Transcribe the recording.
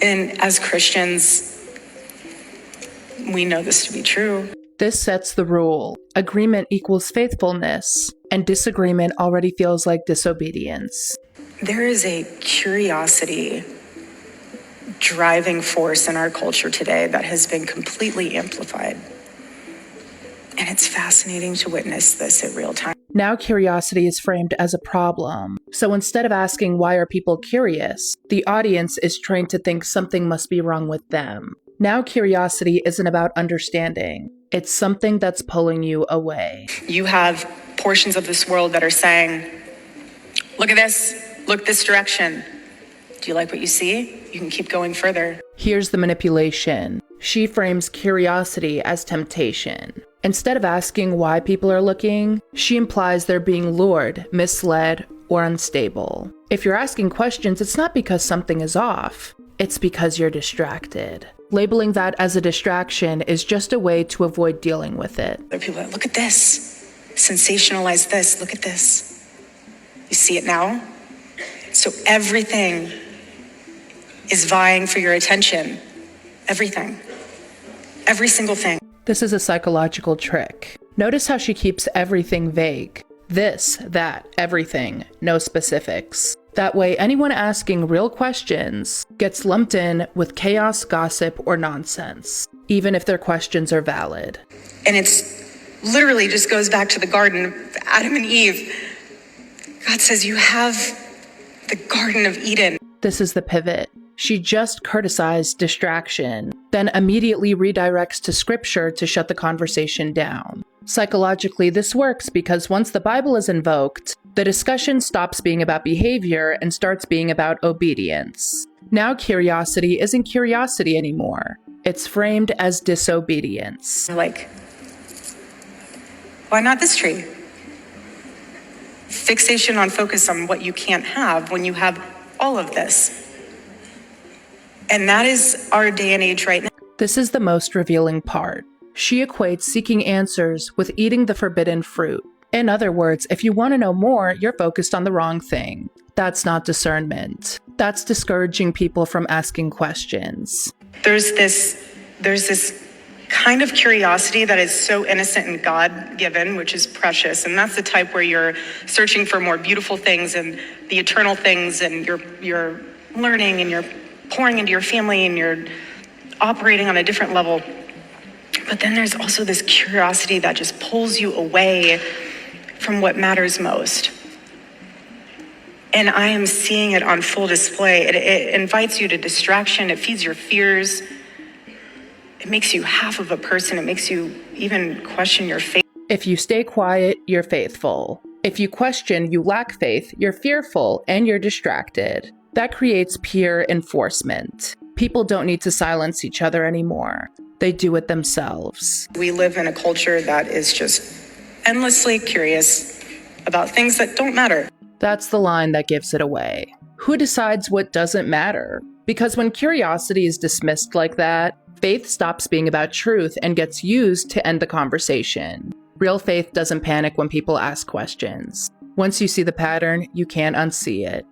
And as Christians, we know this to be true. This sets the rule. Agreement equals faithfulness, and disagreement already feels like disobedience. There is a curiosity driving force in our culture today that has been completely amplified. And it's fascinating to witness this in real time. Now curiosity is framed as a problem. So instead of asking why are people curious, the audience is trained to think something must be wrong with them. Now curiosity isn't about understanding. It's something that's pulling you away. You have portions of this world that are saying, look at this, look this direction. Do you like what you see? You can keep going further. Here's the manipulation. She frames curiosity as temptation. Instead of asking why people are looking, she implies they're being lured, misled, or unstable. If you're asking questions, it's not because something is off. It's because you're distracted. Labeling that as a distraction is just a way to avoid dealing with it. There are people that look at this, sensationalize this, look at this. You see it now? So everything is vying for your attention. Everything. Every single thing. This is a psychological trick. Notice how she keeps everything vague. This, that, everything, no specifics. That way, anyone asking real questions gets lumped in with chaos, gossip, or nonsense, even if their questions are valid. And it's literally just goes back to the garden of Adam and Eve. God says, you have the Garden of Eden. This is the pivot. She just criticized distraction, then immediately redirects to scripture to shut the conversation down. Psychologically, this works because once the Bible is invoked, the discussion stops being about behavior and starts being about obedience. Now curiosity isn't curiosity anymore. It's framed as disobedience. You're like, why not this tree? Fixation on focus on what you can't have when you have all of this. And that is our day and age right now. This is the most revealing part. She equates seeking answers with eating the forbidden fruit. In other words, if you want to know more, you're focused on the wrong thing. That's not discernment. That's discouraging people from asking questions. There's this kind of curiosity that is so innocent and God-given, which is precious. And that's the type where you're searching for more beautiful things and the eternal things, and you're learning and you're pouring into your family and you're operating on a different level. But then there's also this curiosity that just pulls you away from what matters most. And I am seeing it on full display. It invites you to distraction. It feeds your fears. It makes you half of a person. It makes you even question your faith. If you stay quiet, you're faithful. If you question, you lack faith, you're fearful, and you're distracted. That creates peer enforcement. People don't need to silence each other anymore. They do it themselves. We live in a culture that is just endlessly curious about things that don't matter. That's the line that gives it away. Who decides what doesn't matter? Because when curiosity is dismissed like that, faith stops being about truth and gets used to end the conversation. Real faith doesn't panic when people ask questions. Once you see the pattern, you can't unsee it.